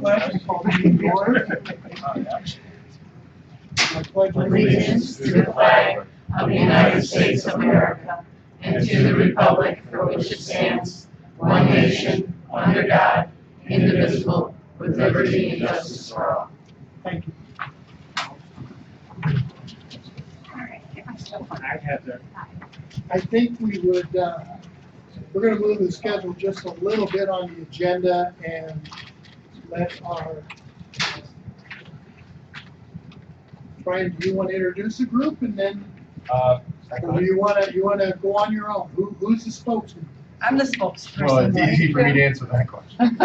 pledge and call the meeting to order. I pledge Allegiance to the flag of the United States of America and to the republic for which it stands, one nation, under God, indivisible, with liberty and justice for all. Thank you. I think we would, we're going to move the schedule just a little bit on the agenda and let our, Brian, do you want to introduce the group and then, or do you want to go on your own? Who's the spokesman? I'm the spokesperson. Well, it's easy for me to answer that question.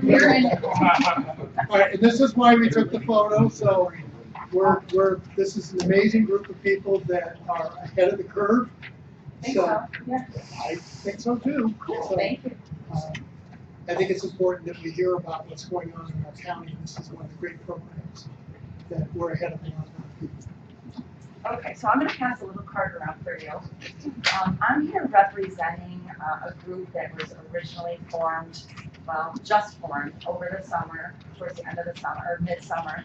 You're in. All right, and this is why we took the photo, so this is an amazing group of people that are ahead of the curve. Yeah. I think so too. Cool, So, thank you. I think it's important that we hear about what's going on in our county. This is one of the great programs that we're ahead of a lot of people. Okay, so I'm going to pass a little card around for you. I'm here representing a group that was originally formed, well, just formed over the summer, towards the end of the summer, or midsummer,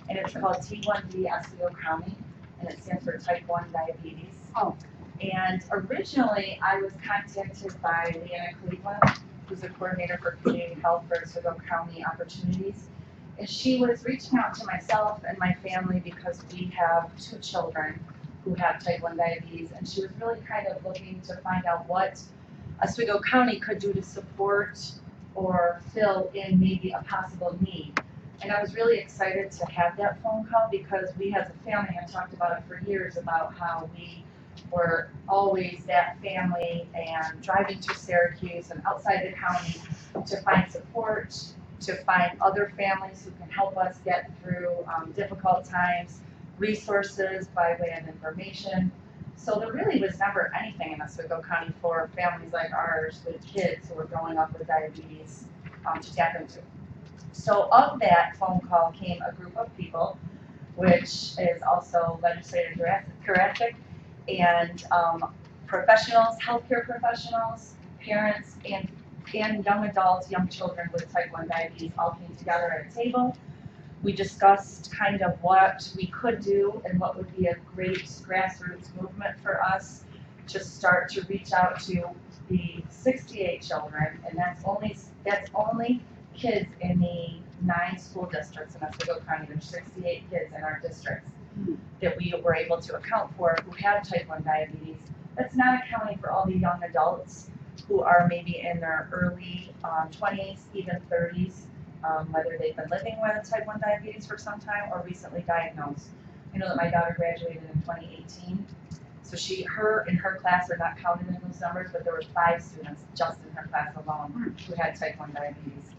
and it's called T1D Oswego County, and it stands for Type 1 Diabetes. Oh. And originally, I was contacted by Leanna Cleveland, who's the coordinator for community health for Oswego County Opportunities. And she was reaching out to myself and my family because we have 2 children who have type 1 diabetes, and she was really kind of looking to find out what Oswego County could do to support or fill in maybe a possible need. And I was really excited to have that phone call because we as a family have talked about it for years about how we were always that family and driving to Syracuse and outside the county to find support, to find other families who can help us get through difficult times, resources by way of information. So there really was never anything in Oswego County for families like ours with kids who are growing up with diabetes to tap into. So of that phone call came a group of people, which is also legislative thoracic and professionals, healthcare professionals, parents, and young adults, young children with type 1 diabetes all came together at a table. We discussed kind of what we could do and what would be a great grassroots movement for us to start to reach out to the 68 children, and that's only kids in the 9 school districts in Oswego County. There's 68 kids in our districts that we were able to account for who have type 1 diabetes. That's not accounting for all the young adults who are maybe in their early 20s, even 30s, whether they've been living with type 1 diabetes for some time or recently diagnosed. I know that my daughter graduated in 2018, so her and her class are not counted in those numbers, but there were 5 students just in her class alone who had type 1 diabetes.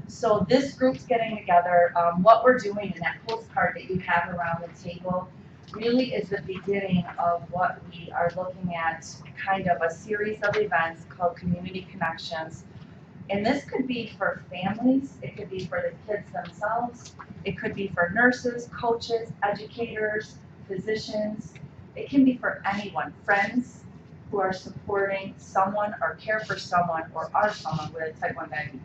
So this group's getting together. What we're doing in that postcard that you have around the table really is the beginning of what we are looking at, kind of a series of events called Community Connections. And this could be for families, it could be for the kids themselves, it could be for nurses, coaches, educators, physicians. It can be for anyone, friends who are supporting someone or care for someone or are someone with type 1 diabetes.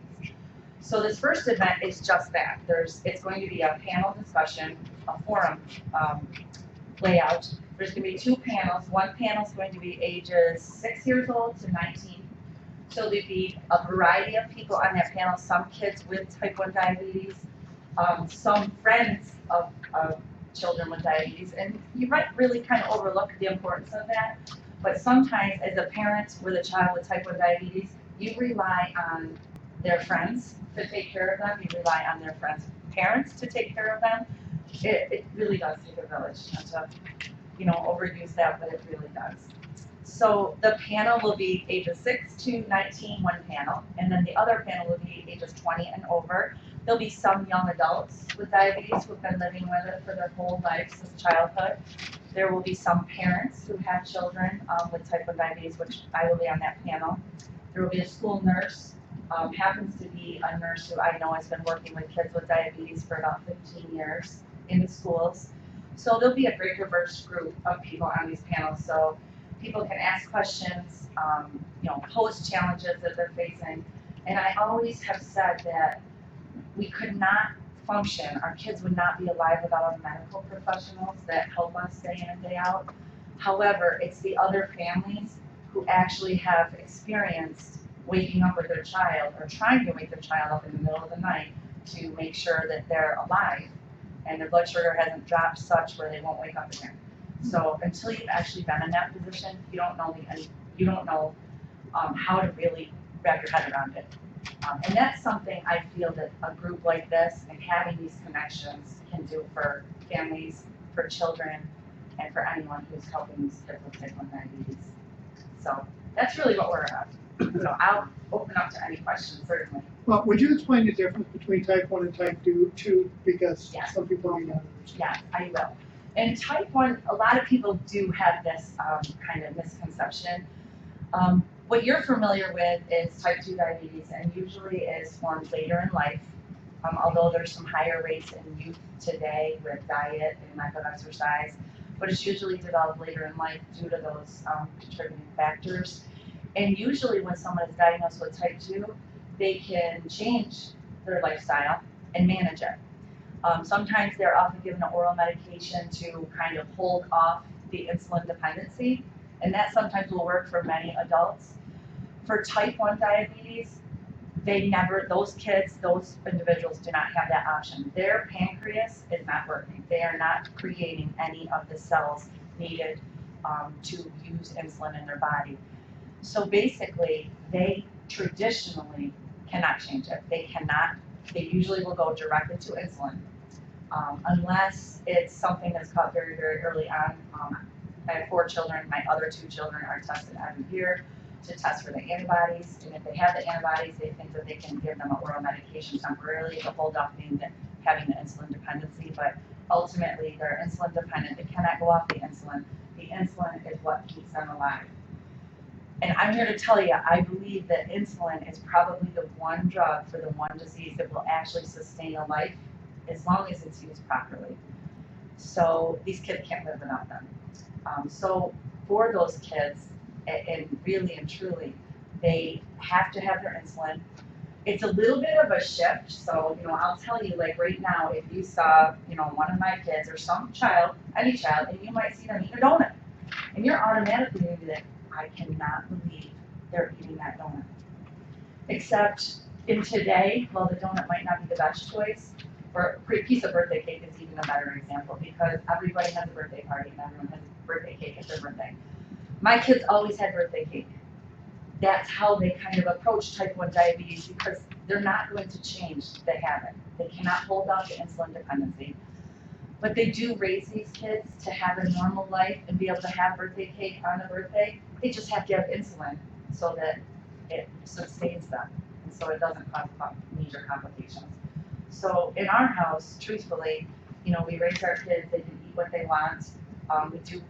So this first event is just that. It's going to be a panel discussion, a forum layout. There's going to be 2 panels. One panel is going to be ages 6 years old to 19. So there'll be a variety of people on that panel, some kids with type 1 diabetes, some friends of children with diabetes. And you might really kind of overlook the importance of that. But sometimes as a parent with a child with type 1 diabetes, you rely on their friends to take care of them. You rely on their friends' parents to take care of them. It really does take a village. Not to, overuse that, but it really does. So the panel will be ages 6 to 19, one panel, and then the other panel will be ages 20 and over. There'll be some young adults with diabetes who've been living with it for their whole life since childhood. There will be some parents who have children with type 1 diabetes, which I will be on that panel. There will be a school nurse. Happens to be a nurse who I know has been working with kids with diabetes for about 15 years in the schools. So there'll be a great diverse group of people on these panels. So people can ask questions, pose challenges that they're facing. And I always have said that we could not function, our kids would not be alive without our medical professionals that help us day in and day out. However, it's the other families who actually have experienced waking up with their child or trying to wake their child up in the middle of the night to make sure that they're alive and their blood sugar hasn't dropped such where they won't wake up again. So until you've actually been in that position, you don't know how to really wrap your head around it. And that's something I feel that a group like this and having these connections can do for families, for children, and for anyone who's helping these kids with type 1 diabetes. So that's really what we're about. So I'll open up to any questions, certainly. Well, would you explain the difference between type 1 and type 2, because Yes. some people may not understand. Yeah, I will. In type 1, a lot of people do have this kind of misconception. What you're familiar with is type 2 diabetes, and usually is formed later in life, although there's some higher rates in youth today with diet and lack of exercise, but it's usually developed later in life due to those contributing factors. And usually when someone is diagnosed with type 2, they can change their lifestyle and manage it. Sometimes they're often given an oral medication to kind of hold off the insulin dependency, and that sometimes will work for many adults. For type 1 diabetes, those individuals do not have that option. Their pancreas is not working. They are not creating any of the cells needed to use insulin in their body. So basically, they traditionally cannot change it. They usually will go directly to insulin. Unless it's something that's caught very, very early on. I have 4 children. My other 2 children are tested every year to test for the antibodies. And if they have the antibodies, they think that they can give them an oral medication temporarily to hold off having the insulin dependency. But ultimately, they're insulin dependent. They cannot go off the insulin. The insulin is what keeps them alive. And I'm here to tell you, I believe that insulin is probably the one drug for the one disease that will actually sustain a life as long as it's used properly. So these kids can't live without them. So for those kids, and really and truly, they have to have their insulin. It's a little bit of a shift. So, I'll tell you, like right now, if you saw, one of my kids or some child, any child, and you might see them eat a donut, and you're automatically going to be like, I cannot believe they're eating that donut. Except in today, well, the donut might not be the best choice, or a piece of birthday cake is even a better example because everybody has a birthday party and everyone has a birthday cake at their birthday. My kids always had birthday cake. That's how they kind of approach type 1 diabetes because they're not going to change the habit. They cannot hold off the insulin dependency. But they do raise these kids to have a normal life and be able to have birthday cake on a birthday. They just have to have insulin so that it sustains them and so it doesn't cause major complications. So in our house, truthfully, we raise our kids, they can eat what they want. We do,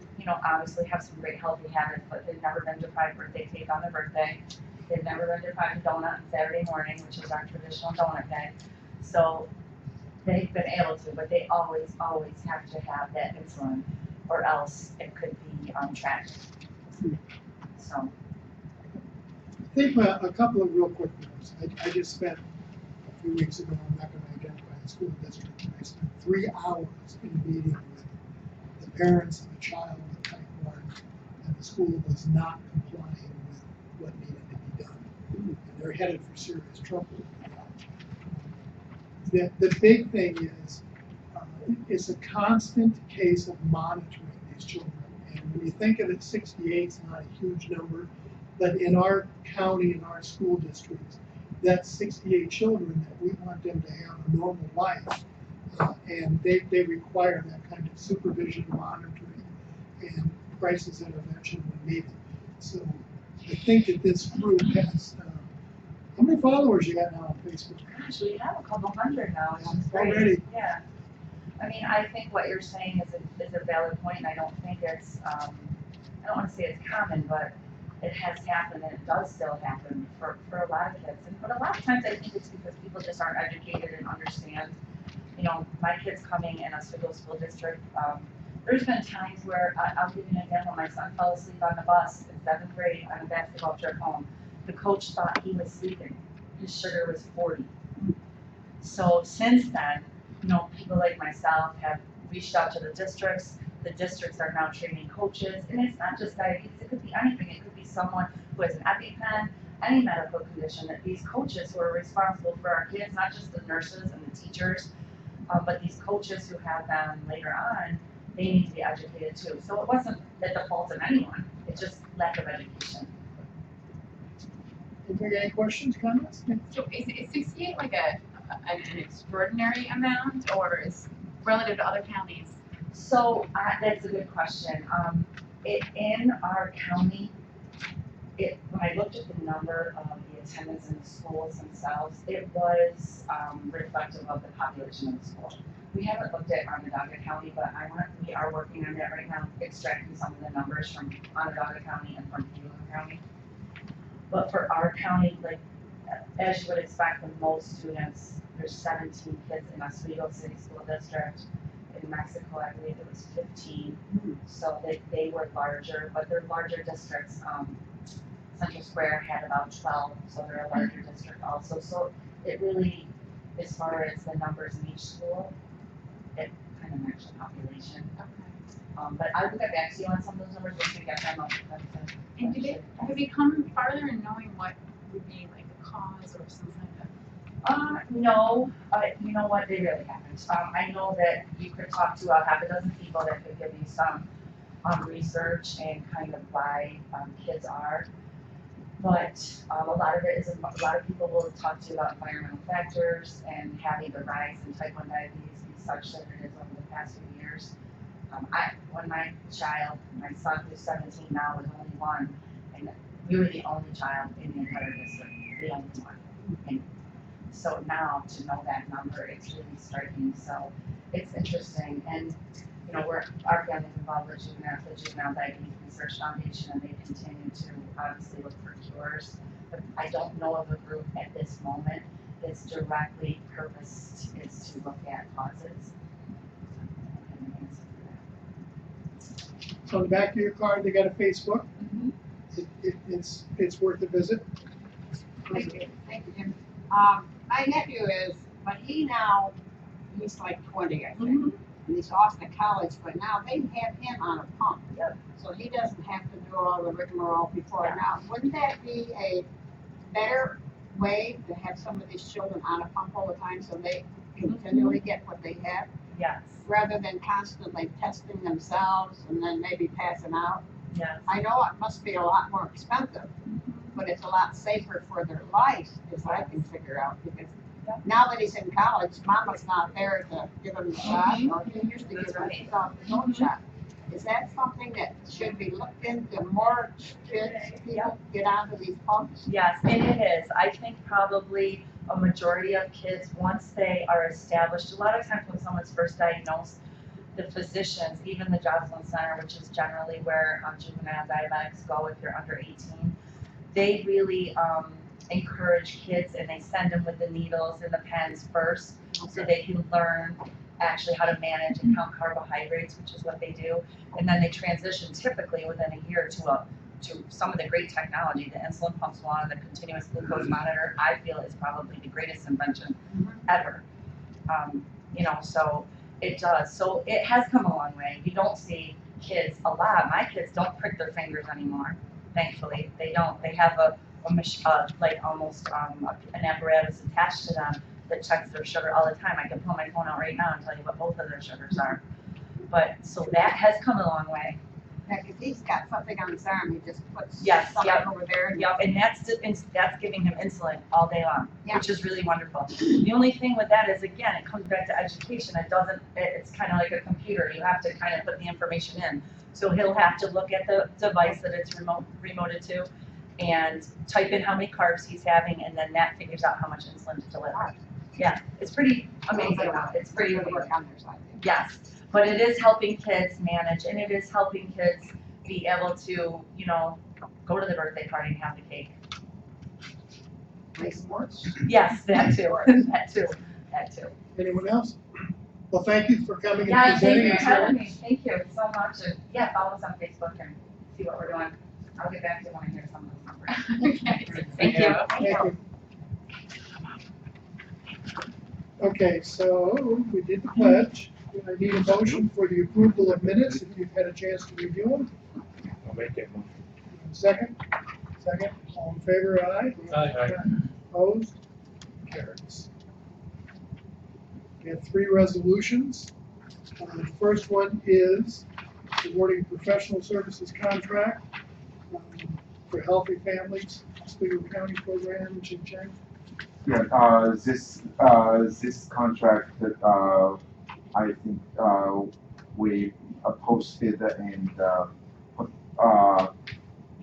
obviously have some great healthy habits, but they've never been deprived birthday cake on their birthday. They've never been deprived a donut on Saturday morning, which is our traditional donut day. So they've been able to, but they always have to have that insulin or else it could be tragic. So. I think a couple of real quick notes. I just spent a few weeks ago, I'm not going to identify the school district, and I spent 3 hours in a meeting with the parents of a child with type 1, and the school was not complying with what needed to be done. And they're headed for serious trouble. The big thing is, it's a constant case of monitoring these children. And when you think of it, 68 is not a huge number, but in our county, in our school districts, that's 68 children that we want them to have a normal life. And they require that kind of supervision, monitoring, and crisis intervention when needed. So I think that this group has, how many followers you got now on Facebook? Gosh, we have a couple hundred now, which is great. Already. Yeah. I mean, I think what you're saying is a valid point, and I don't think it's, I don't want to say it's common, but it has happened, and it does still happen for a lot of kids. But a lot of times I think it's because people just aren't educated and understand. My kids coming in Oswego School District, there's been times where, I'll give you an example, my son fell asleep on the bus in 7th grade on a basketball trip home. The coach thought he was sleeping. his sugar was 40. So since then, people like myself have reached out to the districts. The districts are now training coaches, and it's not just diabetes, it could be anything. It could be someone who has an EpiPen, any medical condition, that these coaches who are responsible for our kids, not just the nurses and the teachers, but these coaches who have them later on, they need to be educated too. So it wasn't at the fault of anyone, it's just lack of education. Any questions, comments? So is 68 like an extraordinary amount, or is relative to other counties? So that's a good question. In our county, when I looked at the number of the attendance in the schools themselves, it was reflective of the population of the school. We haven't looked at Onondaga County, but we are working on that right now, extracting some of the numbers from Onondaga County and from Pima County. But for our county, as you would expect, with most students, there's 17 kids in Oswego City School District. In Mexico, I believe it was 15. So they were larger, but they're larger districts. Central Square had about 12, so they're a larger district also. So it really, as far as the numbers in each school, it kind of matched the population. But I will get back to you on some of those numbers just to get them up. And have you come farther in knowing what would be like the cause or some kind of? No, you know what, they really haven't. I know that you could talk to a half a dozen people that could give you some research and kind of why kids are. But a lot of it is, a lot of people will talk to you about environmental factors and having the rise in type 1 diabetes be such that it is over the past few years. When my son who's 17 now, was only 1, and we were the only child in the entire district, the only one. And so now to know that number, it's really striking. So it's interesting, and our family's involved with the Juvenile Diabetes Research Foundation, and they continue to obviously look for cures. But I don't know of a group at this moment that's directly purposed is to look at causes. So on the back of your card, they got a Facebook. It's worth a visit. Thank you, Jim. My nephew but he's like 20, I think. And he's off to college, but now they have him on a pump. Yep. So he doesn't have to do all the rigmarole before. Yeah. Now, wouldn't that be a better way to have some of these children on a pump all the time so they continually get what they have? Yes. Rather than constantly testing themselves and then maybe passing out. Yes. I know it must be a lot more expensive, but it's a lot safer for their life, as I can figure out, because now that he's in college, mama's not there to give him a shot, or he used to give himself his own shot. Is that something that should be looked into? More kids, people get onto these pumps? Yes, and it is. I think probably a majority of kids, once they are established, a lot of times when someone's first diagnosed, the physicians, even the Joslin Center, which is generally where juvenile diabetics go if you're under 18, they really encourage kids, and they send them with the needles and the pens first, so they can learn actually how to manage and count carbohydrates, which is what they do, and then they transition typically within a year to some of the great technology. The insulin pumps one, the continuous glucose monitor, I feel is probably the greatest invention ever. So it does. So it has come a long way. You don't see kids a lot. My kids don't prick their fingers anymore. Thankfully, they don't. They have an apparatus attached to them that checks their sugar all the time. I can pull my phone out right now and tell you what both of their sugars are. But so that has come a long way. Yeah, because he's got something on his arm, he just puts Yes, something yep. over there. Yep, and that's giving him insulin all day long, Yeah. which is really wonderful. The only thing with that is, again, it comes back to education. It's kind of like a computer. You have to kind of put the information in. So he'll have to look at the device that it's remoted to and type in how many carbs he's having, and then that figures out how much insulin to deliver. Yeah, it's pretty amazing. It's pretty Good amazing. work on their side. Yes, but it is helping kids manage, and it is helping kids be able to, go to the birthday party and have the cake. Play sports. Yes, that too, that too. Anyone else? Well, thank you for coming and Yeah, thank presenting. you for and having sharing. me, thank you so much, and follow us on Facebook and see what we're doing. I'll get back to you when I hear some of those numbers. Okay. Thank you. Thank you. Okay, so we did the pledge. I need a motion for the approval of minutes, if you've had a chance to review them. I'll make that motion. Second? Second. All in favor, aye? Aye. Opposed? Carries. We have three resolutions. The first one is awarding professional services contract for Healthy Families, Oswego County Program, Ching Chang. Yeah, this contract that, I think, we posted and,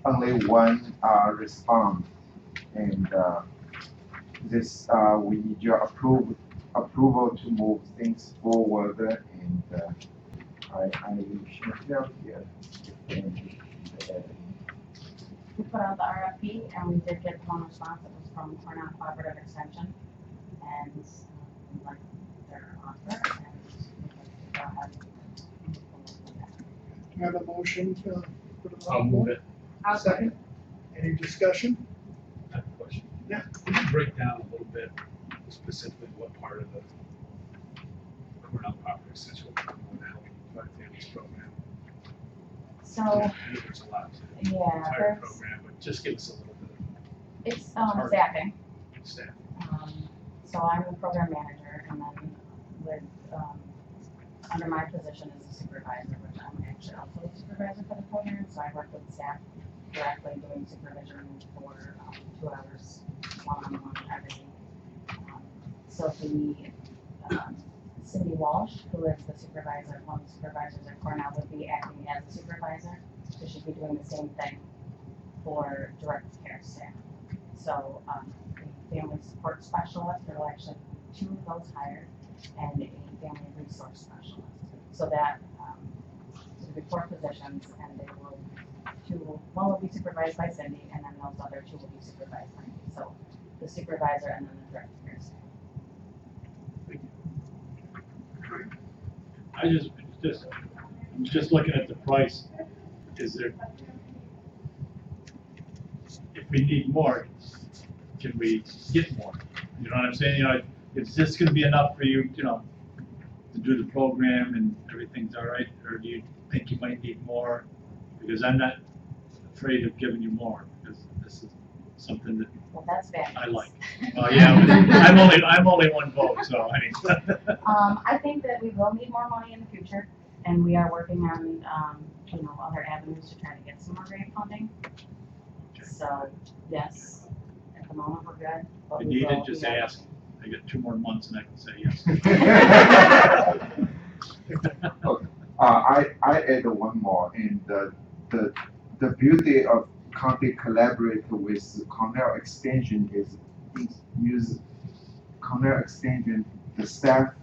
only one, response. And, this, we need your approval to move things forward and, I should help here. We put out the RFP and we did get one response. It was from Cornell Cooperative Extension. And we like their offer and we'd like to go ahead and move forward with that. Do I have a motion to put it on? I'll move it. I'll Second. Any discussion? I have a question. Yeah. Can you break down a little bit specifically what part of the Cornell Property Essential with the Healthy Families Program? So, I know there's a lot to the yeah, entire there's, program, but just give us a little bit it's hard. staffing. of staff. So I'm the program manager and then with, under my position as a supervisor, which I'm actually also a supervisor for the program, so I work with staff directly doing supervision for 2 hours, one-on-one every week. So Cindy Walsh, who is the supervisor, one of the supervisors at Cornell, would be acting as a supervisor, so she'd be doing the same thing for direct care staff. So, the family support specialist, there will actually be 2 of those hired, and a family resource specialist. So that, there'll be 4 positions, and they will, one will be supervised by Cindy, and then those other 2 will be supervised by me. So, the supervisor and then the direct care staff. I just looking at the price, is there, if we need more, can we get more? You know what I'm saying? You know, is this gonna be enough for you, you know, to do the program and everything's all right? Or do you think you might need more? Because I'm not afraid of giving you more, because this is something that Well, that's bad. I like. Well, yeah, but I'm only one vote, so I mean. I think that we will need more money in the future, and we are working on, other avenues to try to get some more grant funding. So, yes, at the moment, we're good. But If we you will- needed, just we are ask. I got 2 more months and I can say yes. I add one more, and the beauty of county collaborate with Cornell Extension is use Cornell Extension, the staff,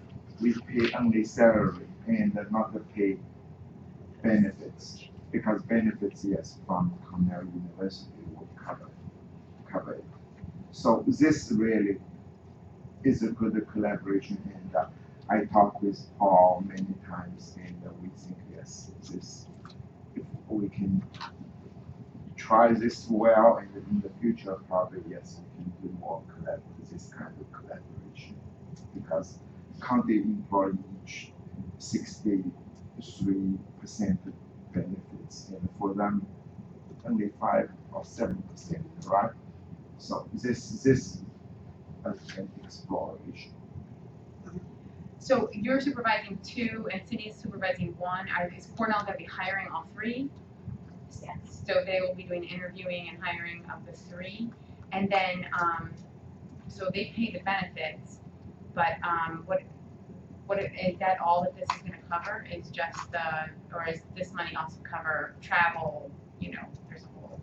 we pay only salary and not pay benefits, because benefits, yes, from Cornell University will cover it. So this really is a good collaboration, and I talk with Paul many times, and we think, yes, this, if we can try this well, and in the future, probably, yes, we can do more this kind of collaboration, because county employees 63% benefits, and for them, only 5 or 7%, right? So this is an exploration. So you're supervising 2 and Cindy's supervising 1. Is Cornell gonna be hiring all 3? Yes. So they will be doing interviewing and hiring of the 3. And then, so they pay the benefits, but is that all that this is gonna cover? Is just or is this money also cover travel, there's a whole,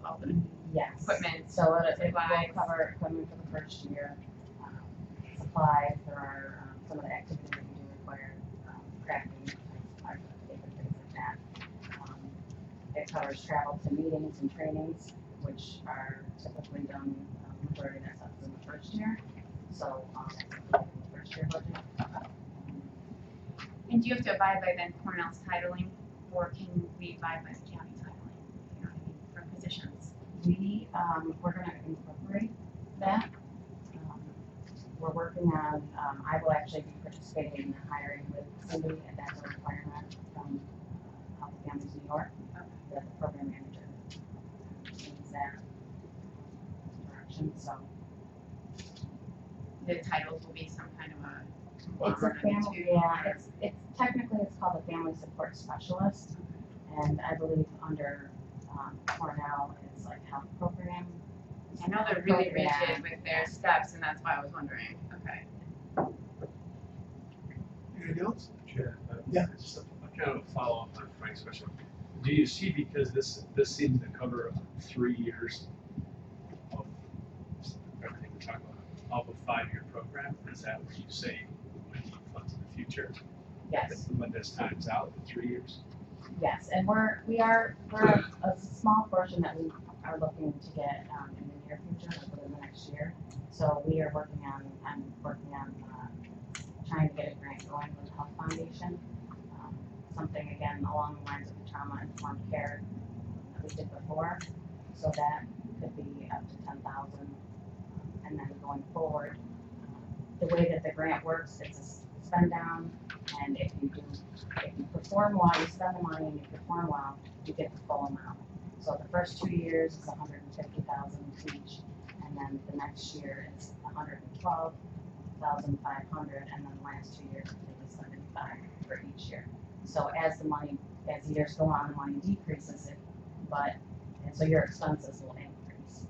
all the Yes. equipment, So it will supplies. cover equipment for the first year, supplies, there are, some of the activities that we do require, crafting, supplies, things like that. It covers travel to meetings and trainings, which are typically done, majority of that stuff is in the first year. So, that's included in the first year budget. And do you have to abide by then Cornell's titling, or can we abide by the county titling, you know what I mean, for positions? We're gonna incorporate that. we're working on, I will actually be participating in the hiring with Cindy, and that's a requirement from Healthy Families New York, that the program manager needs that direction, so. The titles will be some kind of a. It's a family, yeah, it's technically, it's called a family support specialist, and I believe under, Cornell, it's like health program. I know they're really Yeah. rigid with their steps, and that's why I was wondering. Okay. Anything else? Chair, Yeah. just a kind of a follow-up on Frank's question. Do you see, because this seems to cover 3 years of everything we're talking about, of a 5-year program, is that where you say we need funds in the future? Yes. When this time's out, in 3 years? Yes, and we're a small portion that we are looking to get in the near future, like within the next year. So we are I'm working on trying to get a grant going with the Health Foundation. Something again along the lines of the trauma-informed care that we did before. So that could be up to 10,000. And then going forward, the way that the grant works, it's a spend down, and if you perform well, you spend the money, and you perform well, you get the full amount. So the first 2 years is 150,000 each, and then the next year is 112,500, and then the last 2 years is 75 for each year. So as the years go on, the money decreases and so your expenses will increase.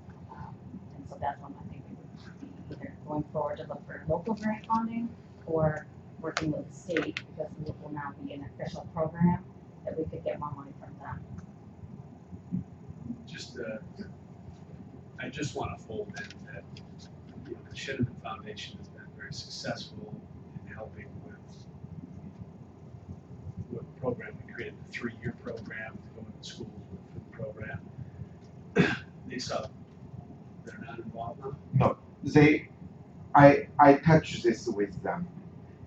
And so that's when I think we would be either going forward to look for local grant funding or working with the state, because it will now be an official program that we could get more money from them. I just want to fold in that, the Shinneman Foundation has been very successful in helping with the program. We created the 3-year program to go into schools for the program. They're not involved now? No, I touched this with them,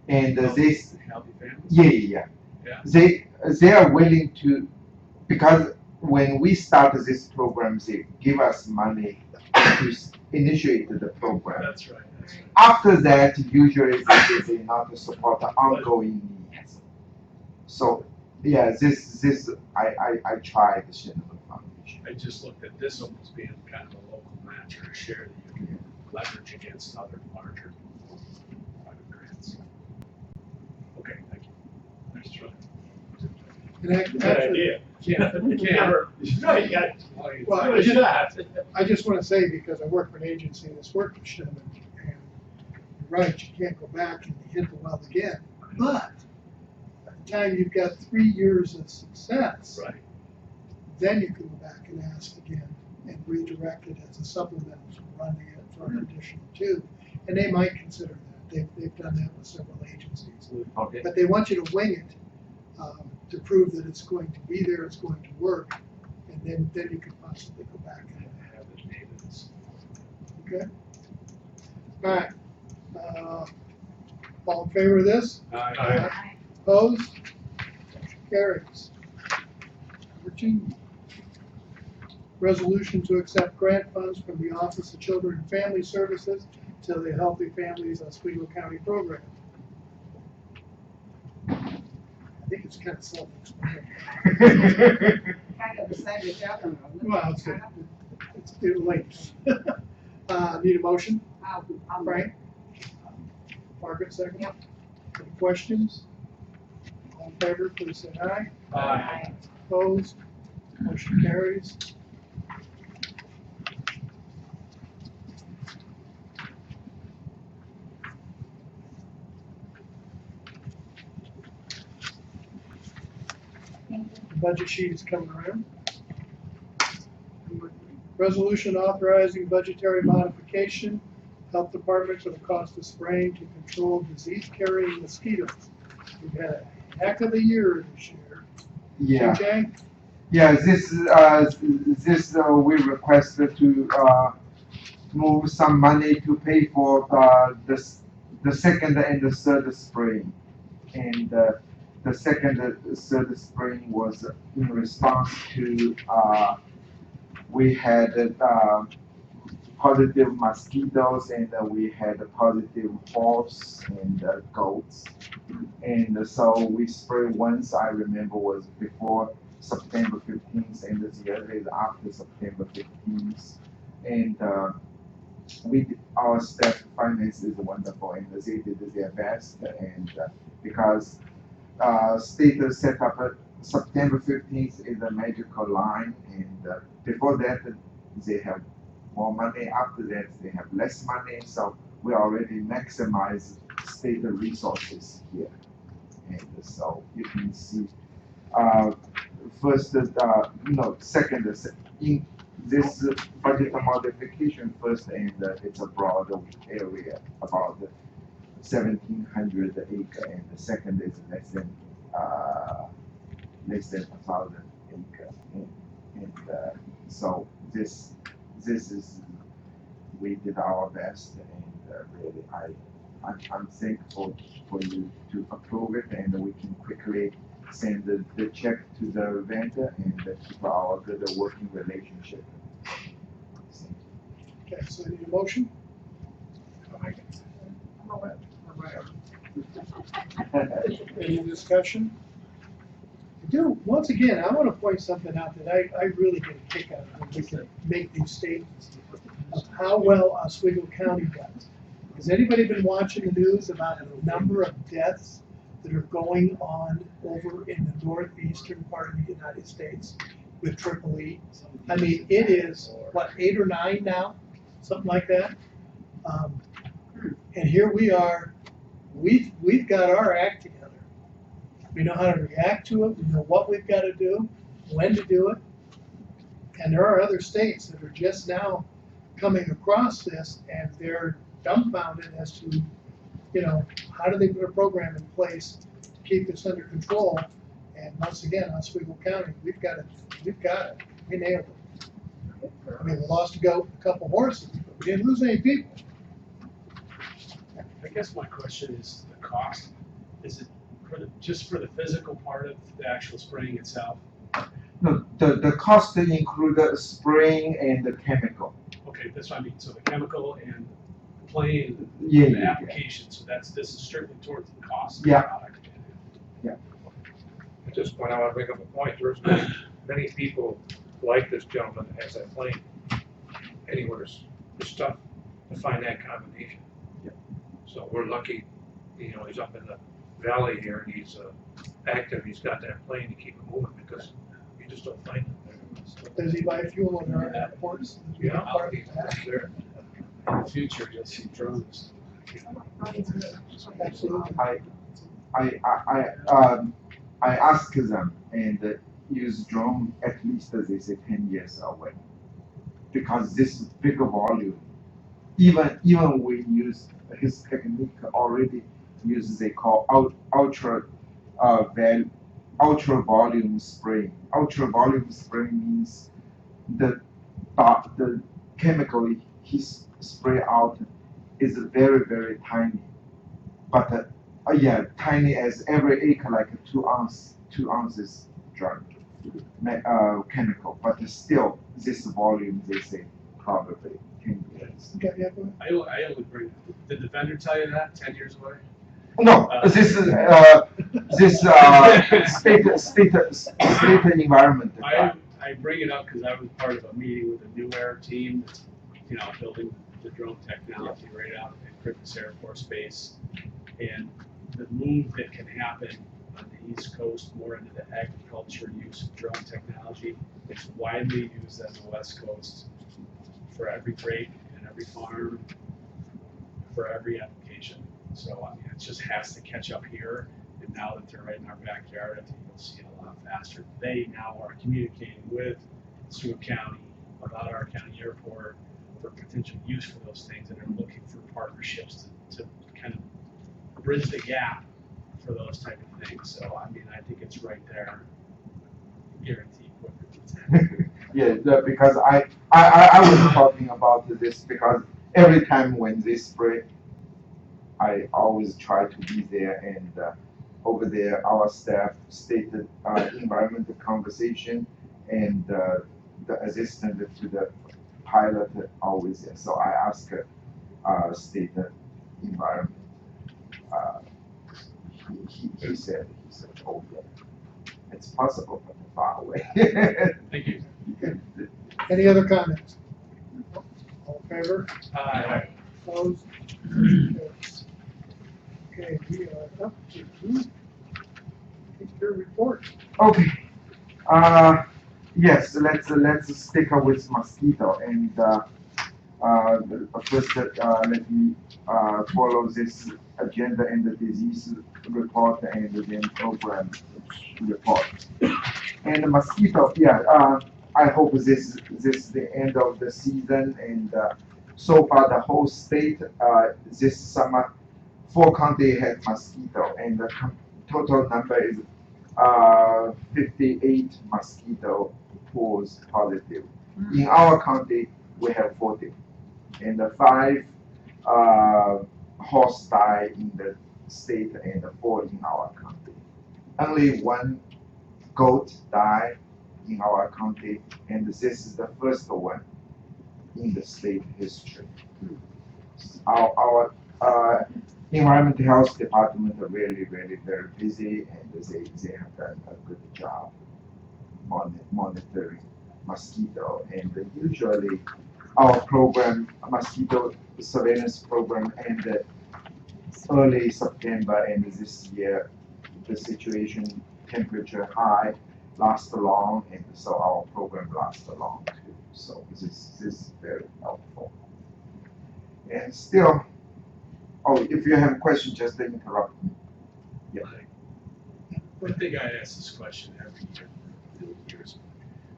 and Healthy this, Families? yeah. Yeah. They are willing to, because when we start this program, they give us money to initiate the program. That's right, that's right. After that, usually they not support the ongoing needs. So, yeah, this I tried the Shinneman Foundation. I just looked at this almost being kind of a local match or a share that you can leverage against other larger private grants. Okay, thank you. Nice try. And actually, Yeah. Well, I just want to say, because I work for an agency that's worked with Shinneman, and you're right, you can't go back and hit the well again. But by the time you've got 3 years of success, Right. then you can go back and ask again and redirect it as a supplemental to running it for an additional 2. And they might consider that. They've done that with several agencies. Okay. But they want you to wing it to prove that it's going to be there, it's going to work, and then you could possibly go back and Have the David's. okay? All right. All in favor of this? Aye. Opposed? Motion carries. Number 2. Resolution to accept grant funds from the Office of Children and Family Services to the Healthy Families Oswego County Program. I think it's kind of self-explanatory. Kind of beside each other. Well, it relates. Need a motion? I'll Frank? Margaret, second? Any questions? All in favor, please say aye. Aye. Opposed? Motion carries. The budget sheet is coming around. Resolution authorizing budgetary modification, Health Department for the cost of spraying to control disease-carrying mosquitoes. We've had a heck of a year this year. Yeah. CJ? Yeah, this we requested to move some money to pay for the second and the third spring, and the second and third spring was in response to we had positive mosquitoes, and we had a positive horse and goats. And so we sprayed once, I remember was before September 15th, and the other is after September 15th. And our staff finance is wonderful, and they did their best. And because state set up September 15th is a magical line, and before that they have more money. After that they have less money. So we already maximize state resources here, and so you can see first, second, in this budget modification first, and it's a broad area, about 1,700 acre, and the second is less than 1,000 acre, and so this is, we did our best, and really I'm thankful for you to approve it, and we can quickly send the check to the vendor and keep our good working relationship. Okay, so I need a motion? Any discussion? I do, once again, I want to point something out that I really get a kick out of when we can make these statements of how well Oswego County does. Has anybody been watching the news about the number of deaths that are going on over in the northeastern part of the United States with triple E? I mean, it is, what, 8 or 9 now? Something like that? And here we are, we've got our act together. We know how to react to it, we know what we've got to do, when to do it. And there are other states that are just now coming across this, and they're dumbfounded as to, how do they put a program in place to keep this under control? And once again, Oswego County, we've got it, we nailed it. I mean, we lost a goat, a couple horses, but we didn't lose any people. I guess my question is the cost. Is it just for the physical part of the actual spraying itself? No, the cost include the spraying and the chemical. Okay, that's what I mean. So the chemical and the plane, Yeah, the yeah, application. So this is strictly towards the cost Yeah. of the product. At this point, I want to bring up a point. There's many people like this gentleman that has that plane. Anywhere it's tough to find that combination. Yeah. So we're lucky, he's up in the valley here and he's active. He's got that plane to keep it moving because you just don't find it. Does he buy fuel in our airports? Yeah, I'll be there. In the future, you'll see drones. Absolutely. I asked them and use drone at least they say 10 years away, because this bigger volume. Even we use his technique already uses they call ultra volume spraying. Ultra volume spraying means the chemical he spray out is very, very tiny, but tiny as every acre, like 2 ounces drug chemical, but still this volume they say probably 10 years. Okay, yeah, go ahead. I only bring. Did the vendor tell you that 10 years away? No, this is state environment. I bring it up because I was part of a meeting with the New Air team that's, building the drone technology right out at Crickets Air Force Base. And the move that can happen on the East Coast more into the agriculture use of drone technology, it's widely used on the West Coast for every crate and every farm, for every application. So I mean, it just has to catch up here. And now that they're right in our backyard, I think you'll see it a lot faster. They now are communicating with Oswego County about our county airport for potential use for those things, and they're looking for partnerships to kind of bridge the gap for those type of things. So I mean, I think it's right there, guaranteed quicker. Yeah, because I was talking about this because every time when they spray, I always try to be there, and over there our staff stated environmental conversation, and the assistant to the pilot always there. So I asked state environment. He said, oh, yeah, it's possible, but far away. Thank you. Any other comments? All in favor? Aye. Opposed? Okay, we are up to your report. Okay. Yes, let's stick with mosquito and first let me follow this agenda and the disease report and then program report. And the mosquito, yeah, I hope this is the end of the season and so far the whole state this summer 4 county had mosquito and the total number is 58 mosquito pools positive. In our county, we have 40, and 5 horse died in the state and 4 in our county. Only 1 goat died in our county, and this is the first one in the state history. Our environmental health department are really very busy, and they have done a good job monitoring mosquito. And usually our program, mosquito surveillance program, and early September, and this year the situation temperature high lasts long, and so our program lasts long too. So this is very helpful. And still, oh, if you have a question, just interrupt me. Yeah. I think I ask this question every year, for years.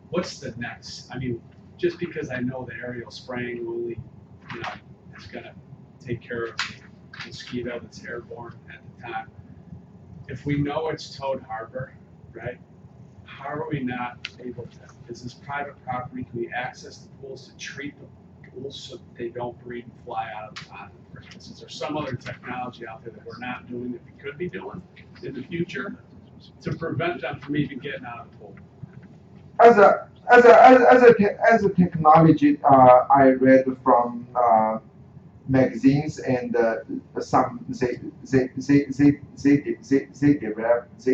What's the next? I mean, just because I know the aerial spraying only, is gonna take care of the mosquito that's airborne at the time. If we know it's Toad Harbor, right? How are we not able to, is this private property, can we access the pools to treat the pools so that they don't breed and fly out of the pond? For instance, is there some other technology out there that we're not doing that we could be doing in the future to prevent them from even getting out of the pool? As a technology, I read from magazines and some they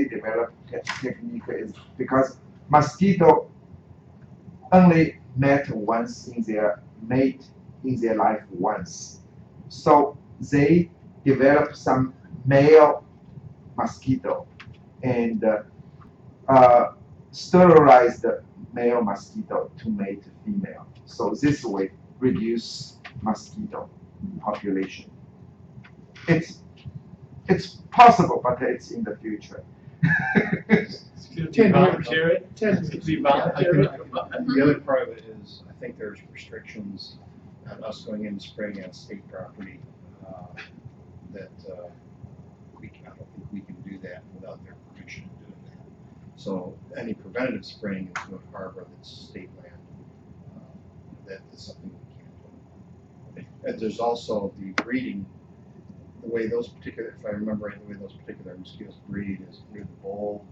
develop technique is because mosquito only met once in their life once, so they develop some male mosquito and sterilize the male mosquito to mate female. So this way reduce mosquito population. It's possible, but it's in the future. It's gonna be 10 years. voluntary. 10 It's gonna be voluntary. The other part of it is, I think there's restrictions on us going in and spraying on state property, that, I don't think we can do that without their permission doing that. So any preventative spraying in Wood Harbor that's state land, that is something we can't do. And there's also the breeding, the way those particular, if I remember right, the way those particular mosquitoes breed is near the bowl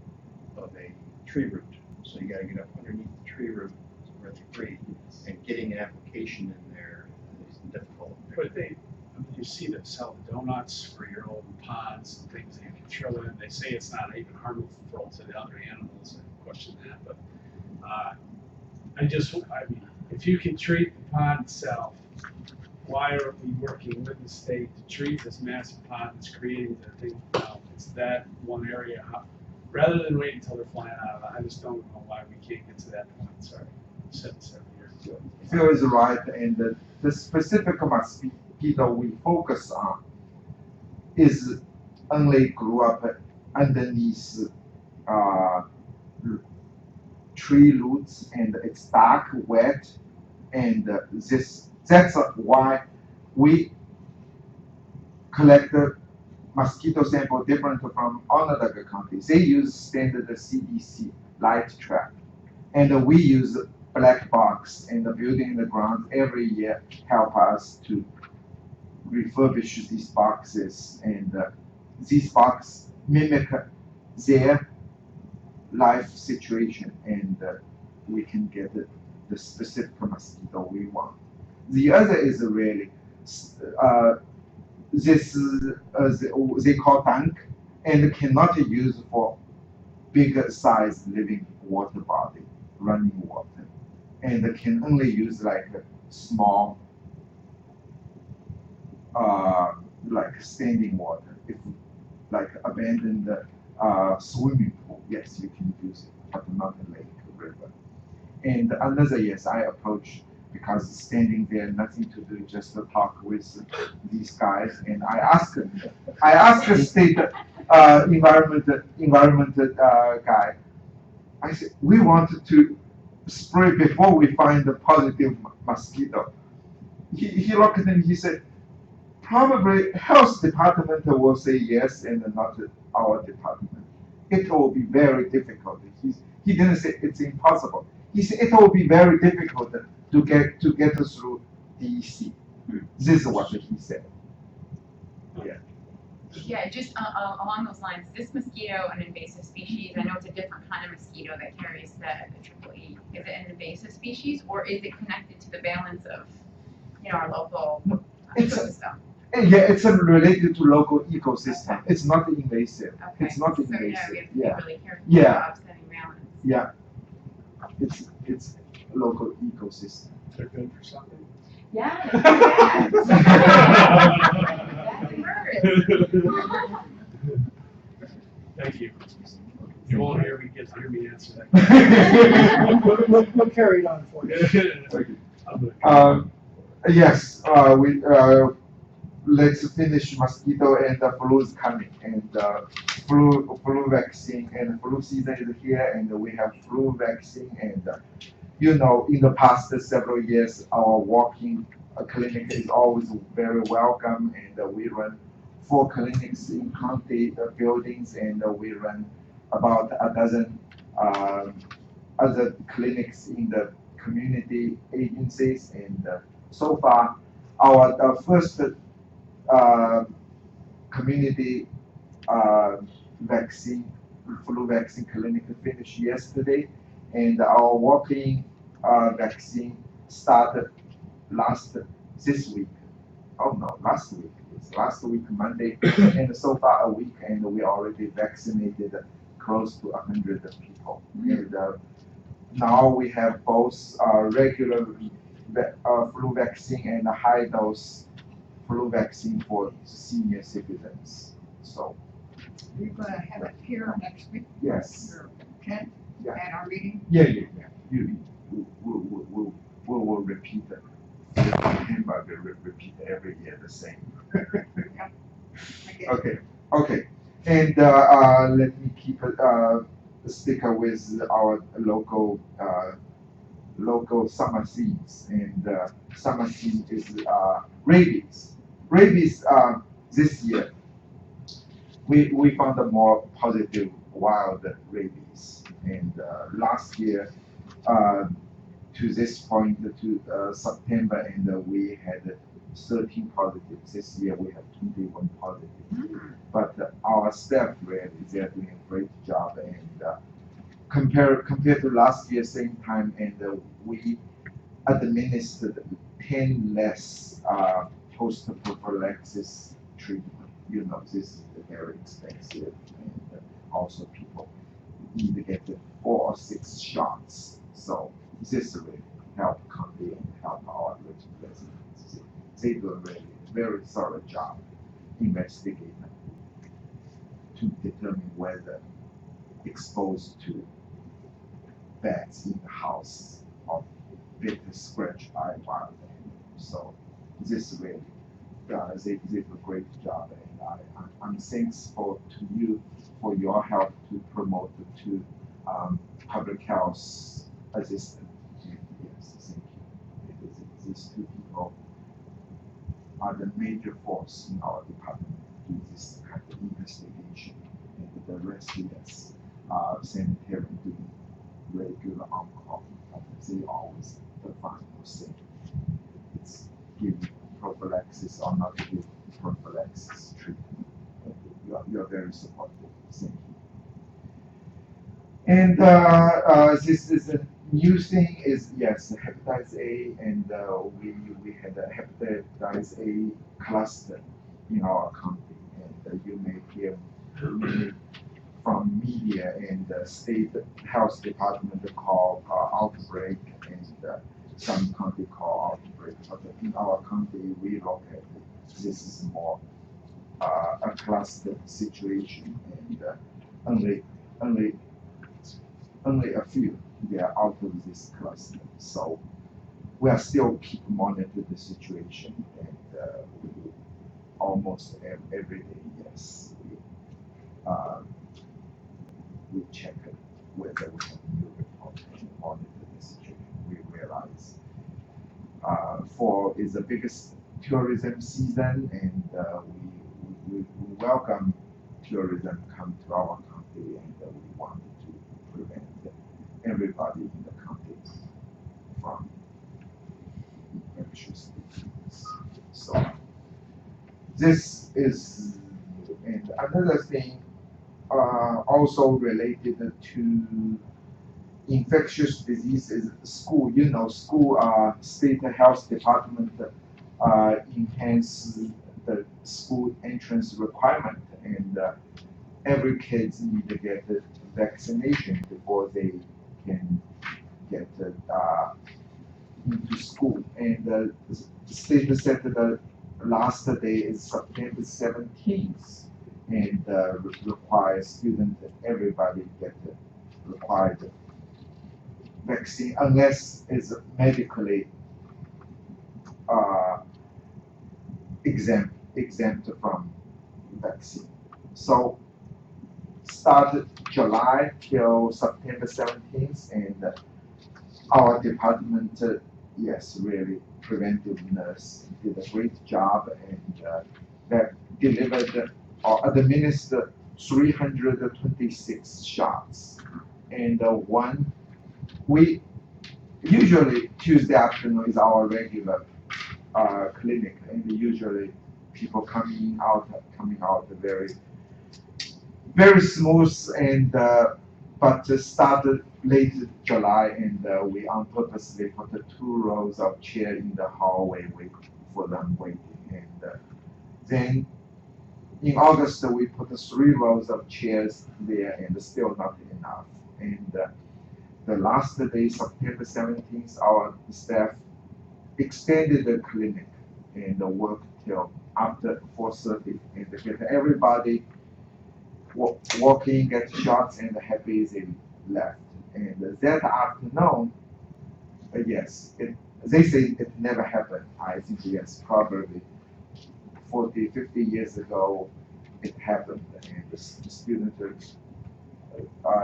of a tree root. So you gotta get up underneath the tree root where they breed, and getting an application in there is difficult. But you see them sell the donuts for your old ponds and things that you can throw in. They say it's not even harmful to the other animals. I question that, but I mean, if you can treat the pond itself, why are we working with the state to treat this massive pond that's creating the thing? It's that one area. Rather than wait until they're flying out of it, I just don't know why we can't get to that point. Sorry, I've said this every year. Phil is right, and the specific mosquito we focus on is only grew up underneath tree roots, and it's dark, wet, and that's why we collect the mosquito sample different from other countries. They use standard CDC light trap, and we use black box, and the building in the ground every year help us to refurbish these boxes, and these boxes mimic their life situation, and we can get the specific mosquito we want. The other is really this they call tank and cannot use for bigger size living water body, running water, and can only use like a small like standing water. If like abandoned swimming pool, yes, you can use it, but not a lake or river. And another, yes, I approach because standing there, nothing to do, just to talk with these guys. And I asked the state environment guy. I said, we wanted to spray before we find the positive mosquito. He looked at me, he said, probably health department will say yes and not our department. It will be very difficult. He didn't say it's impossible. He said it will be very difficult to get through DEC. This is what he said. Yeah, just along those lines, this mosquito an invasive species? I know it's a different kind of mosquito that carries the triple E. Is it an invasive species or is it connected to the balance of, our local ecosystem? Yeah, it's related to local ecosystem. Okay. It's not invasive. Okay. It's not So invasive. we have to be really careful Yeah. about upsetting balance. Yeah. It's local ecosystem. They're good for something. Yeah. That's Thank you. You won't hear me answer that. We'll carry it on for you. Yes, we let's finish mosquito and the flu is coming, and flu vaccine and flu season is here, and we have flu vaccine, and in the past several years, our walking clinic is always very welcome, and we run 4 clinics in county buildings, and we run about a dozen other clinics in the community agencies, and so far, our first community vaccine, flu vaccine clinic finished yesterday, and our walking vaccine started this week. Oh no, last week. It's last week Monday, and so far a week, and we already vaccinated close to 100 people. And now we have both regular flu vaccine and a high dose flu vaccine for senior citizens. So You're gonna have it here next week, yes, or 10th, Yeah. at our meeting? yeah. We'll repeat it. Hamburger repeat every year the same. Okay. Okay. And let me keep sticker with our local summer scenes, and summer scene is rabies. Rabies this year we found a more positive wild rabies, and last year to this point to September, and we had 13 positives. This year we have 21 positive. But our staff really, they're doing a great job, and compared to last year same time, and we administered 10 less post prophylaxis treatment. This is very expensive, and also people need to get 4 or 6 shots. So this really help county and help our residents. They do a really very thorough job investigating to determine whether exposed to bats in the house of bit scratch eye wild animals. So this really they did a great job, and I'm thankful to you for your help to promote to public health assistant. Yes, thank you. These 2 people are the major force in our department to do this kind of investigation, and the rest is sanitary doing regular on-call. They always the final say. It's giving prophylaxis or not giving prophylaxis treatment. You're very supportive. Thank you. And this is new thing is, yes, hepatitis A, and we had a hepatitis A cluster in our county, and you may hear many from media and state health department call outbreak, and some county call outbreak. But in our county, we look at this is more a cluster situation, and only only only a few they are out of this cluster. So we are still keep monitor the situation, and we almost every day, yes, we check whether we have new report and monitor the situation. We realize fall is the biggest tourism season, and we welcome tourism come to our country, and we want to prevent everybody in the country from infectious disease. So this is, and another thing also related to infectious diseases. School, school state health department enhance the school entrance requirement, and every kids need to get the vaccination before they can get into school. And the state said that the last day is September 17th, and require students, everybody get the required vaccine unless it's medically exempt from vaccine. So started July till September 17th, and our department, yes, really preventive nurse did a great job, and that delivered or administered 326 shots. And one, we usually Tuesday afternoon is our regular clinic, and usually people coming out very smooth, and but started late July, and we on purposely put the 2 rows of chair in the hallway for them waiting, and then in August we put the 3 rows of chairs there, and still not enough. And the last day, September 17th, our staff extended the clinic and worked till after 4:30, and get everybody walking, get shots, and happy they left. And that afternoon, yes, they say it never happened. I think yes, probably 40, 50 years ago, it happened, and the students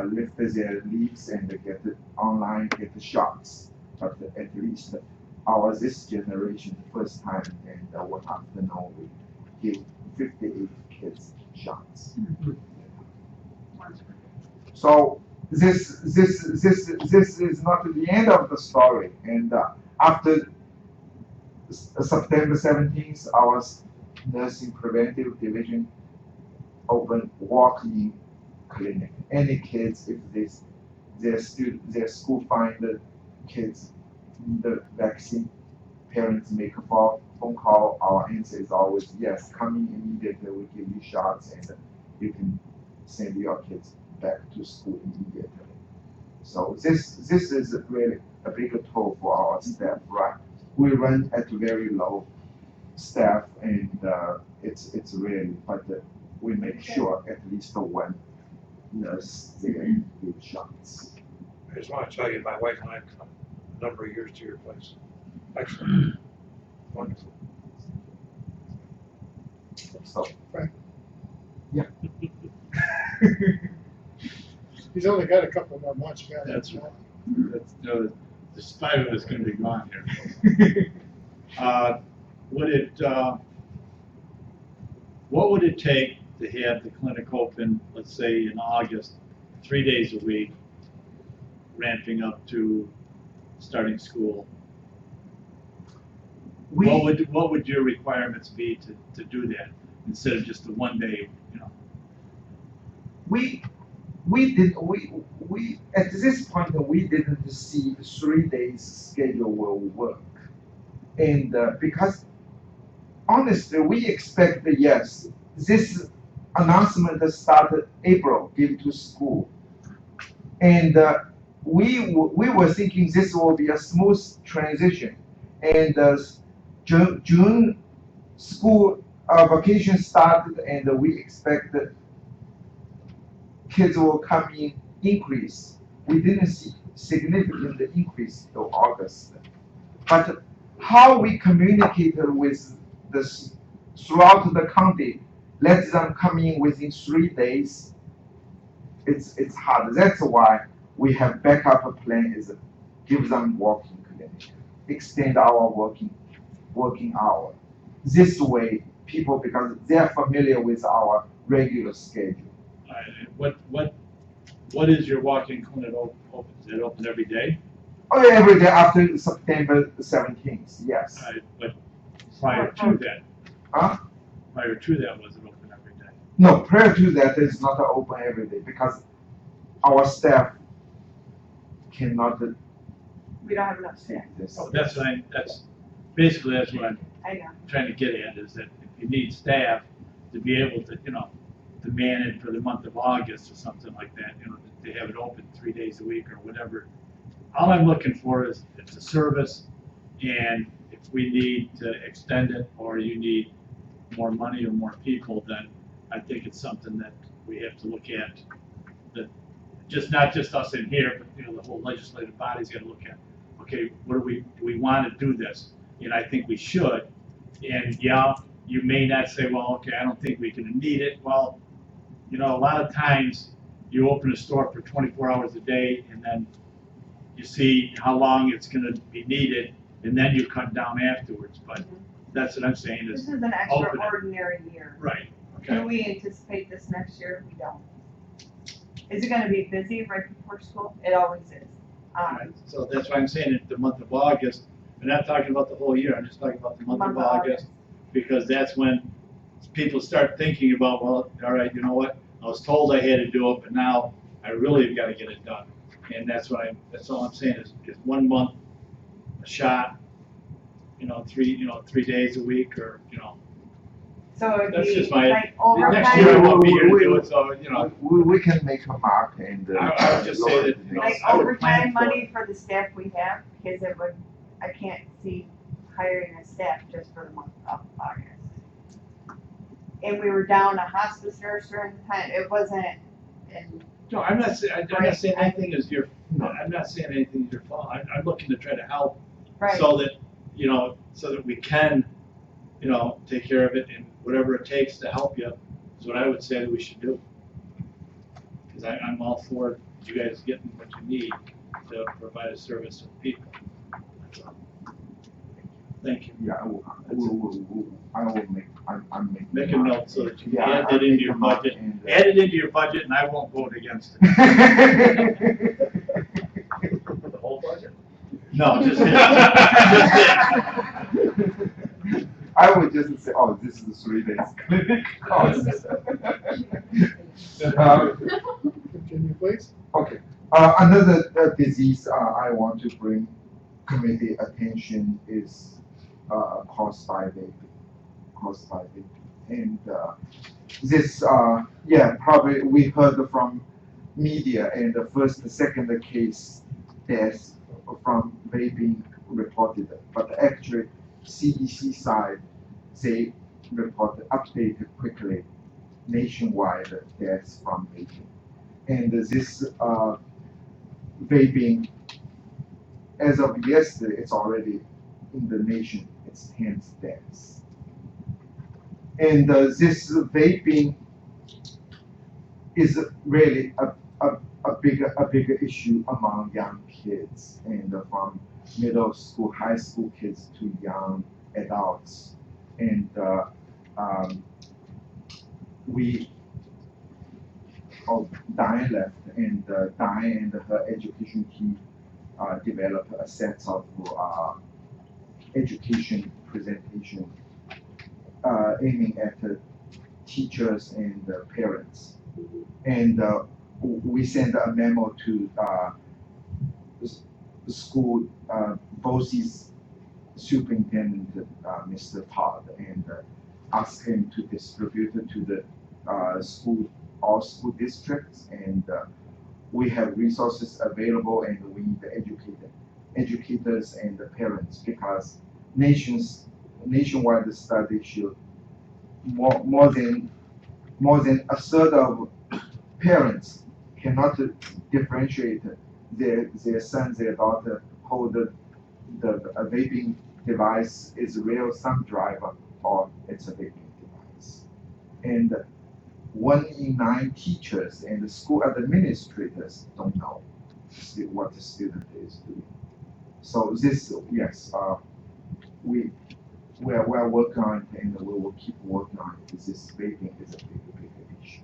lift their leaves and get it online, get the shots. But at least this generation, the first time, and one afternoon we give 58 kids shots. So this is not the end of the story. And after September 17th, our nursing preventive division opened walk-in clinic. Any kids, if their school find the kids need the vaccine, parents make a phone call. Our answer is always yes. Coming immediately, we give you shots, and you can send your kids back to school immediately. So this is really a big toll for our staff, right? We run at very low staff, and it's really, but we make sure at least one nurse there give shots. I just want to tell you, my wife and I have come a number of years to your place. Excellent. Wonderful. So, Frank. Yeah. He's only got a couple more months. That's this 5 of us going to be gone here. What would it take to have the clinic open, let's say in August, 3 days a week, ramping up to starting school? What would your requirements be to do that instead of just the 1 day, we we, at this point, we didn't see 3 days schedule will work. And because honestly, we expect that yes, this announcement started April, give to school. And we were thinking this will be a smooth transition. And June school vacation started, and we expect that kids will come in increase. We didn't see significant increase till August. But how we communicated with this throughout the county, let them come in within 3 days, it's hard. That's why we have backup plan is give them walking clinic, extend our working hour. This way, people, because they are familiar with our regular schedule. What is your walk-in clinic open? Is it open every day? Oh, yeah, every day after September 17th, yes. But prior to that? Huh? Prior to that, was it open every day? No, prior to that, it's not open every day because our staff cannot We don't have enough staff. this. Oh, that's what that's what I'm I know. trying to get at, is that if you need staff to be able to, to man it for the month of August or something like that, to have it open 3 days a week or whatever. All I'm looking for is it's a service, and if we need to extend it or you need more money or more people, then I think it's something that we have to look at. That not just us in here, but the whole legislative body's got to look at. Okay, do we want to do this? And I think we should. And yeah, you may not say, well, okay, I don't think we can need it. Well, a lot of times you open a store for 24 hours a day, and then you see how long it's going to be needed, and then you cut down afterwards. But that's what I'm saying This is is an open it. extraordinary year. Right. Do Okay. we anticipate this next year? We don't. Is it gonna be busy right before school? It always is. Right. So that's why I'm saying the month of August. I'm not talking about the whole year. I'm just talking about the month of August, because that's when people start thinking about, well, all right, you know what? I was told I had to do it, but now I really have got to get it done. And that's all I'm saying is 1 month, a shot, 3 days a week, or So it'd that's be just my. like Next year I overtime, won't be here to do it, so We can make a mark and. I would just say that, like I would plan overtime for money for the staff we have, because I can't see hiring a staff just for the month of August. And we were down a hospice nurse during the time, it wasn't, and No, I'm not saying anything is your. No. I'm not saying anything is your fault. I'm looking to try to help, right. so that so that we can, take care of it, and whatever it takes to help you is what I would say that we should do. Because I'm all for you guys getting what you need to provide a service to the people. That's all. Thank you. Yeah, I will make, I'm making. Make a note so that you Yeah, add I'll it into make your a mark budget. and, Add it into your budget, and I won't vote against it. The whole budget? No, just I would just say, oh, this is the 3 days clinic cost. Continue, please. Okay, another disease I want to bring committee attention is caused by vaping. And this, probably we heard from media, and the second case death from vaping reported, but actually CDC side, they reported, updated quickly nationwide deaths from vaping. And this vaping, as of yesterday, it's already in the nation, it's 10 deaths. And this vaping is really a bigger issue among young kids, and from middle school, high school kids to young adults. And Diane left, and Diane and her education team developed a set of education presentation aiming at teachers and parents. And we send a memo to the school, BOCES superintendent, Mr. Todd, and ask him to distribute it to the all school districts, and we have resources available, and we need the educators and the parents, because nationwide study show more than a third of parents cannot differentiate their son, their daughter hold the vaping device is real thumb driver or it's a vaping device. And 1 in 9 teachers and school administrators don't know what the student is doing. So this, yes, we're working on it, and we will keep working on it. This vaping is a big issue.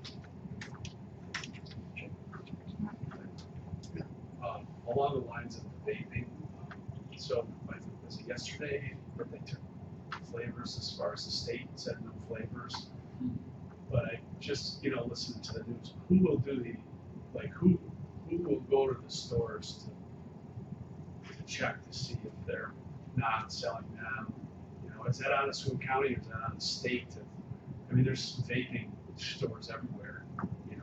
Along the lines of vaping, so I think was it yesterday where they took flavors as far as the state said no flavors. But I just, listening to the news, who will do who will go to the stores to check to see if they're not selling them? Is that on Oswego County or is that on the state? There's vaping stores everywhere.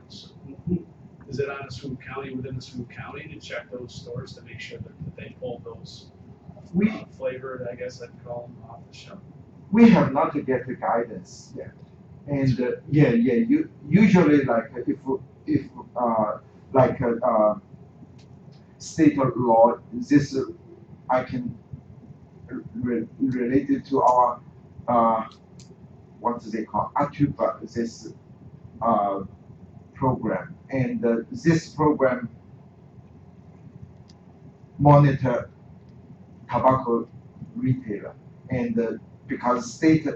So who is it on Oswego County, within Oswego County, to check those stores to make sure that they pull those flavored, I guess I'd call them, off the shelf? We have not get the guidance yet. And usually like if state law, this I can relate it to our what do they call ATUPA, this program, and this program monitor tobacco retailer, and because state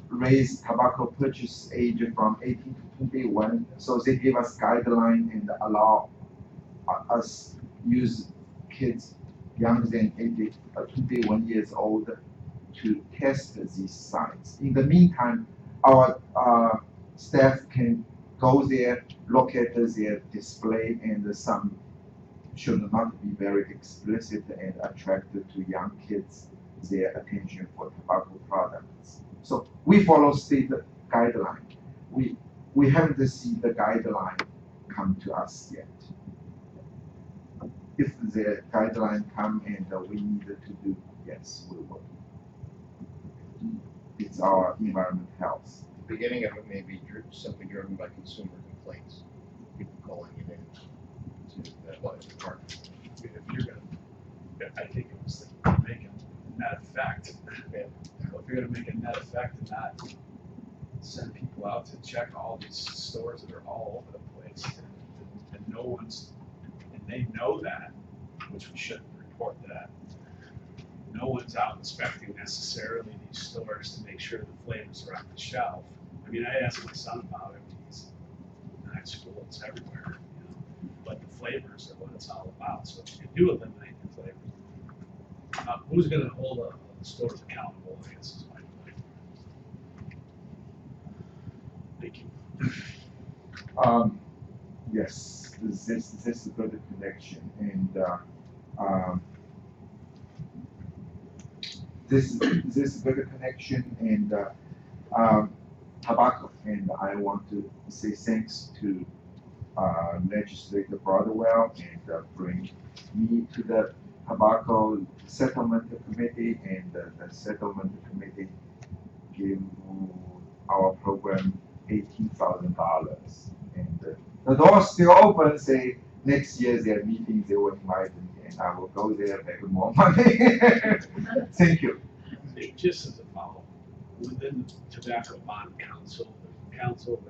raised tobacco purchase age from 18 to 21, so they give us guideline and allow us use kids younger than 21 years old to test these signs. In the meantime, our staff can go there, look at their display, and some should not be very explicit and attracted to young kids, their attention for tobacco products. So we follow state guideline. We haven't seen the guideline come to us yet. If the guideline come and we need to do, yes, we will. It's our environment health. The beginning of it may be simply driven by consumer complaints, people calling it in to that department. If you're gonna, I think it was make a net effect. Yeah. Well, if you're gonna make a net effect and not send people out to check all these stores that are all over the place, and no one's, and they know that, which we shouldn't report that. No one's out inspecting necessarily these stores to make sure the flavors are on the shelf. I asked my son about it. He's at school, it's everywhere, but the flavors are what it's all about. So if you do eliminate the flavors, who's going to hold the stores accountable, I guess is my point. Thank you. Yes, this is a good connection, and this is a good connection, and tobacco. And I want to say thanks to Legislator Broadwell and bring me to the tobacco settlement committee, and the settlement committee gave our program $18,000, and the door's still open. Say next year their meeting, they will invite me, and I will go there and make more money. Thank you. Just as a follow-up, within the Tobacco Bond Council, the council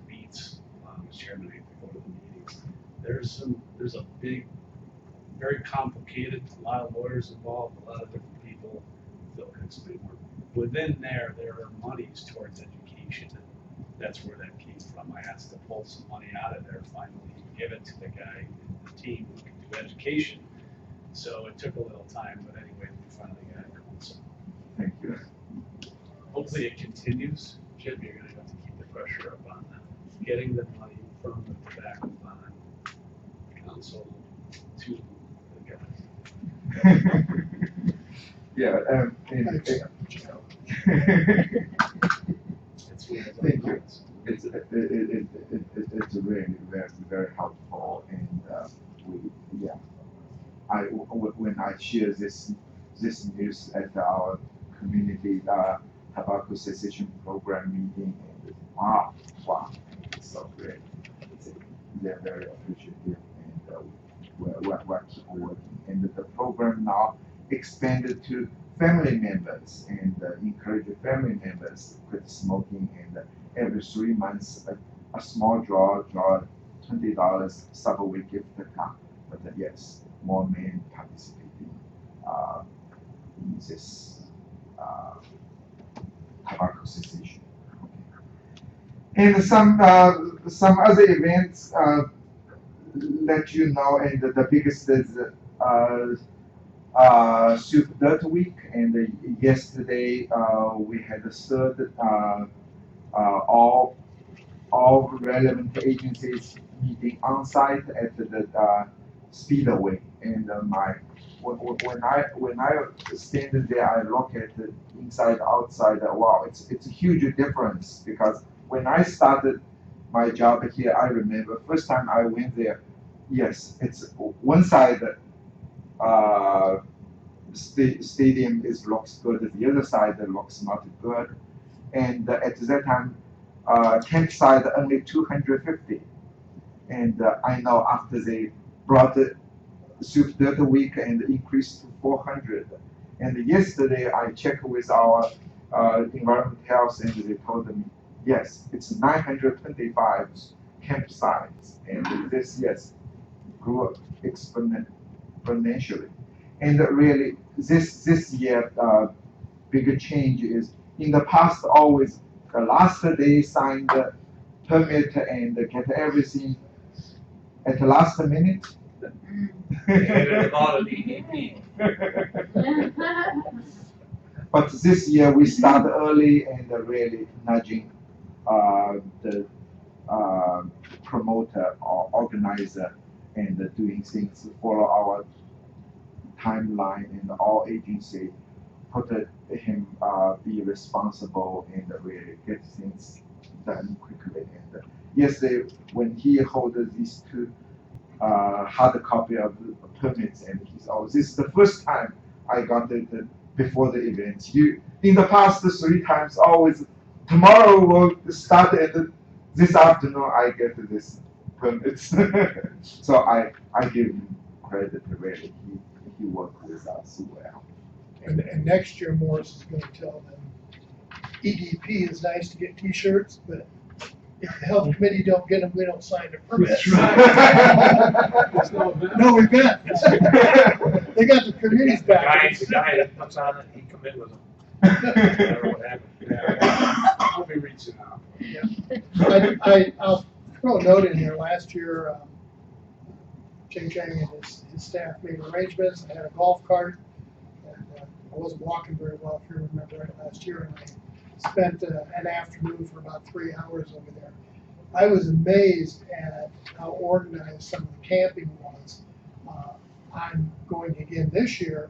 meets, as chairman, I have to go to the meetings. There's a big, very complicated, a lot of lawyers involved, a lot of different people. Phil can explain more. Within there are monies towards education, and that's where that came from. I asked to pull some money out of there, finally give it to the guy in the team who can do education. So it took a little time, but anyway, we finally got it going. So Thank you. hopefully it continues. Jim, you're gonna have to keep the pressure up on that. Getting the money from the tobacco bond console to the guy. Yeah, Thanks. It's what it's Thank you. about. It's really very, very helpful, and yeah, when I share this news at our community tobacco cessation program meeting, and wow, it's so great. They're very appreciative, and we're keep working, and the program now expanded to family members, and encourage family members to quit smoking, and every 3 months a small draw $20 subway gift card. But yes, more men participating in this tobacco cessation. And some other events let you know, and the biggest is Soup Dirt Week, and yesterday we had the third all relevant agencies meeting on site at the Speedway, and when I stand there, I look at the inside outside. Wow, it's a huge difference, because when I started my job here, I remember first time I went there. Yes, it's one side. Stadium looks good. The other side looks not good, and at that time, campsite only 250. And I know after they brought the Soup Dirt Week and increased to 400. And yesterday I checked with our environment health, and they told me yes, it's 925 campsites, and this grew exponentially. And really, this year, bigger change is in the past always the last day sign the permit and get everything at the last minute. And about an EDP. But this year we start early and really nudging the promoter or organizer, and doing things to follow our timeline, and all agency put him be responsible and really get things done quickly. And yesterday when he held these two hard copy of the permits, and he said, "Oh, this is the first time I got it before the event. You in the past 3 times always tomorrow will start at this afternoon I get this permits." So I give him credit. Really, he worked with us well. And next year Morris is gonna tell them, EDP is nice to get T-shirts, but if the health committee don't get them, we don't sign the permits. There's no event. No event. They got the committee's back. The guy that puts on it, he commit with them. I don't know what happened. Yeah, we'll be reaching out. I'll throw a note in here. Last year, Ching Chang and his staff made arrangements. I had a golf cart, and I wasn't walking very well, if you remember right, last year, and I spent an afternoon for about 3 hours over there. I was amazed at how organized some of the camping was. I'm going again this year,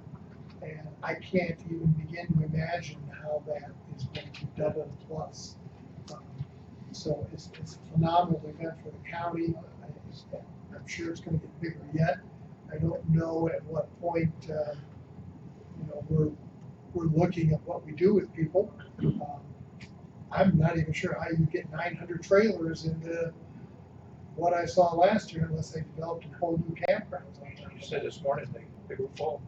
and I can't even begin to imagine how that is going to double plus. So it's a phenomenal event for the county. I'm sure it's going to get bigger yet. I don't know at what point we're looking at what we do with people. I'm not even sure how you get 900 trailers into what I saw last year unless they developed a whole new campgrounds. You said this morning they were full.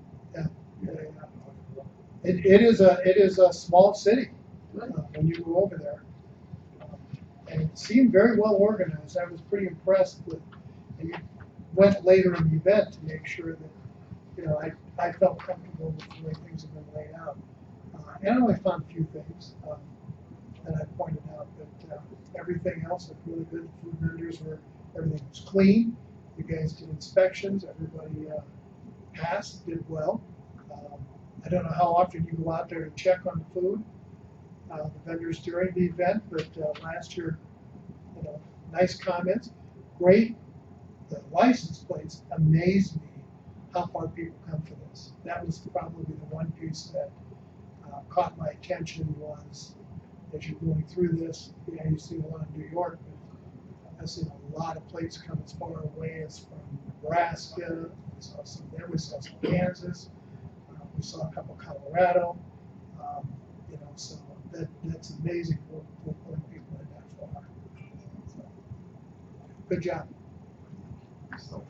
It is a small city when you go over there, and it seemed very well organized. I was pretty impressed with, and went later in the event to make sure that I felt comfortable with the way things have been laid out. And I only found a few things that I pointed out, but everything else looked really good. The food vendors everything was clean. You guys did inspections. Everybody passed, did well. I don't know how often you go out there to check on the food, the vendors during the event, but last year, nice comments. Great the license plates amaze me how far people come for this. That was probably the one piece that caught my attention was, as you're going through this, yeah, you see a lot in New York, but I've seen a lot of plates come as far away as from Nebraska. We saw some there, we saw some Kansas, we saw a couple Colorado. You know, so that's amazing for pulling people in that far. So, good job. So,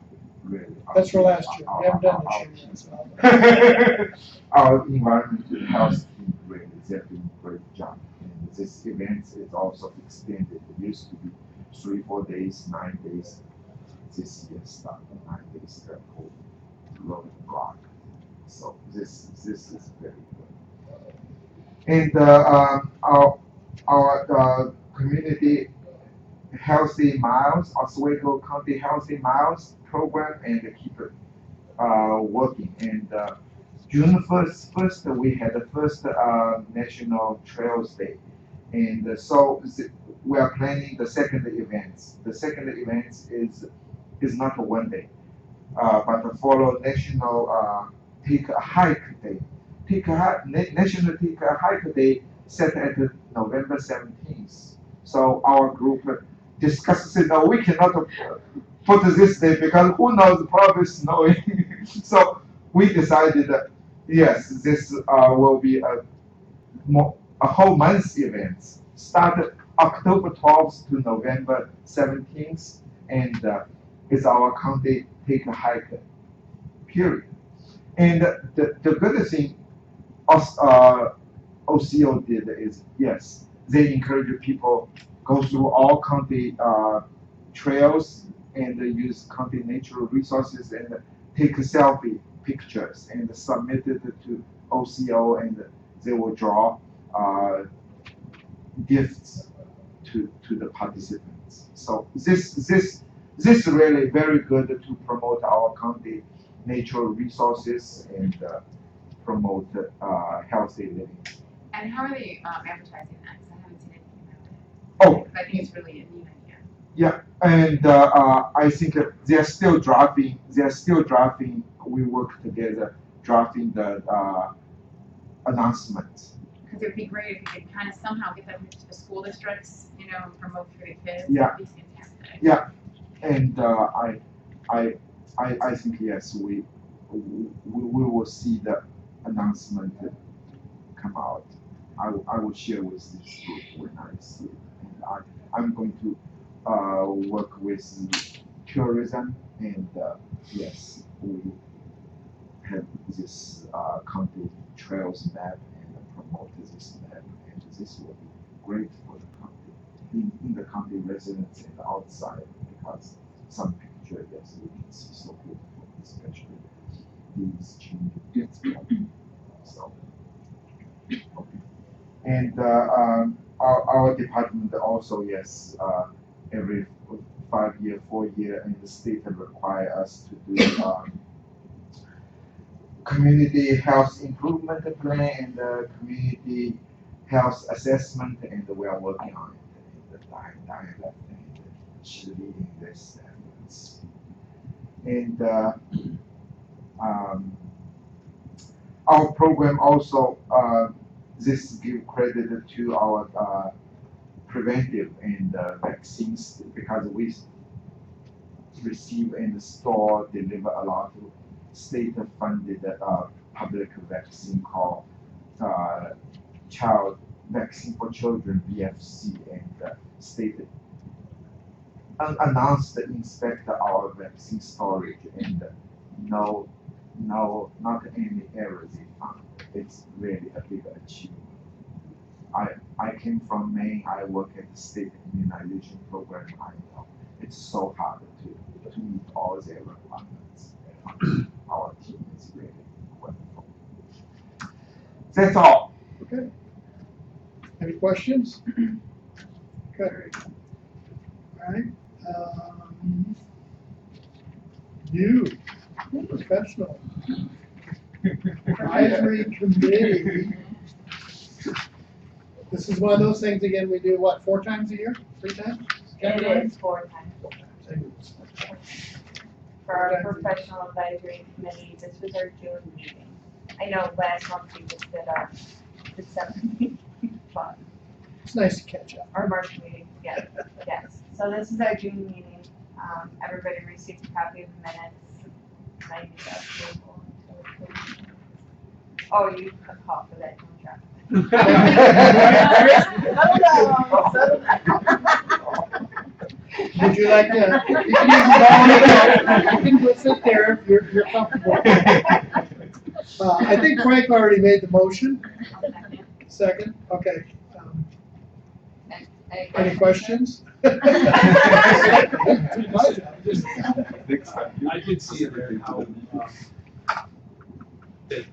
really. That's for last year. We haven't done this year yet. So. Our environmental health team really, they're doing a great job. And this event is also extended. It used to be 3-4 days, 9 days. This year started 9 days, the whole rolling block. So this is very good. And our community healthy miles, Oswego County Healthy Miles program, and keep it working. And June 1st, we had the first National Trails Day. And so we are planning the second events. The second event is not a 1 day, but follow National Take a Hike Day. National Take a Hike Day set at November 17th. So our group discussed, no, we cannot put this day because who knows, probably snowing. So we decided that yes, this will be a whole month event. Started October 12th to November 17th, and it's our county take a hike period. And the good thing OCO did is, yes, they encourage people go through all county trails and use county natural resources and take selfie pictures and submit it to OCO, and they will draw gifts to the participants. So this really very good to promote our county natural resources and promote healthy living. And how are they advertising that? Because I haven't seen anything about it. Oh, I think it's really a neat idea. yeah, and I think they're still drafting. We work together drafting the announcement. Because it would be great if you could kind of somehow get that into the school districts, you know, and promote for the kids. Yeah. That'd be fantastic. Yeah, and I think yes, we will see the announcement come out. I will share with this group when I see it, and I'm going to work with tourism, and yes, we have this county trails map and promote this map, and this will be great for the county, in the county residents and outside, because some picture, yes, we can see so beautiful, especially these changes. So, okay. And our department also, yes, every 5-year, 4-year, and the state require us to do community health improvement plan and community health assessment, and we are working on it. And the dialect, and she's leading this efforts. And our program also, this give credit to our preventive and vaccines, because we receive and store, deliver a lot of state-funded public vaccine called Child Vaccine for Children, VFC, and state announced inspect our vaccine storage, and no, not any errors they found. It's really a big achievement. I came from Maine. I work at the state immunization program. I know it's so hard to meet all their requirements. Our team is really wonderful. That's all. Okay. Any questions? Okay. All right. You, professional. Advisory committee. This is one of those things, again, we do what, 4 times a year? 3 times? It is 4 times. for our professional advisory committee. This was our June meeting. I know last month we just did our December meeting, but It's nice to catch up. our March meeting, yes, yes. So this is our June meeting. Everybody received a copy of the minutes. I need the approval to approve. Oh, you can call for that, don't you? Would you like to, you can go sit there if you're comfortable. I think Frank already made the motion. Second, okay. Any questions? I did see in there how, that,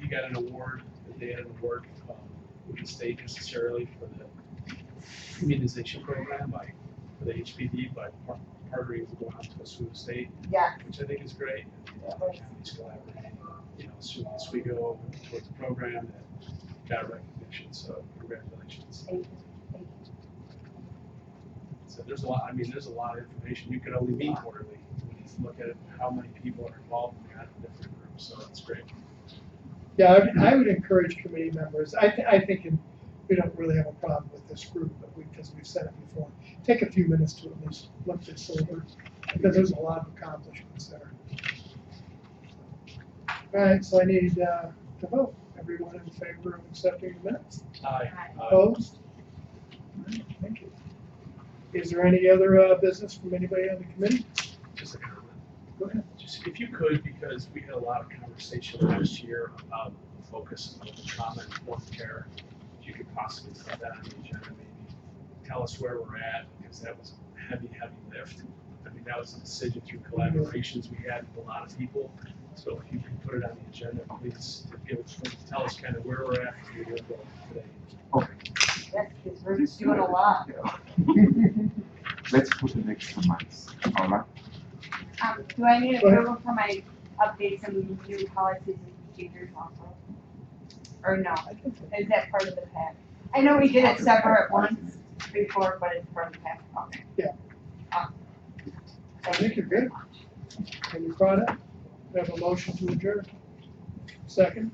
you got an award, that they had an award, with the state necessarily for the immunization program for the HPV, but partnering with going out to Oswego State, Yeah. which I think is great. Counties collaborating, Oswego towards the program that got recognition, so congratulations. Thank you. So there's a lot of information you can only meet quarterly when you look at how many people are involved in that different groups, so it's great. Yeah, I would encourage committee members. I think we don't really have a problem with this group, but because we've said it before, take a few minutes to at least look this over, because there's a lot of accomplishments there. All right, so I need to vote. Everyone in favor of accepting the minutes? Aye. Opposed? All right, thank you. Is there any other business from anybody on the committee? Just a comment. Go ahead. Just if you could, because we had a lot of conversation last year about the focus of the trauma and informed care. If you could possibly put that on the agenda, maybe tell us where we're at, because that was a heavy lift. I mean, that was a decision through collaborations we had with a lot of people. So if you could put it on the agenda, please, tell us kind of where we're at for your goal today. Okay. Yes, because we're just doing a lot. Let's put the next 2 months. All right. Do I need approval for my updates and new policies and procedures also? Or no? Is that part of the pack? I know we did it separate once before, but it's part of the pack. Okay. Yeah. I think you're good. Are you caught up? We have a motion to adjourn. Second?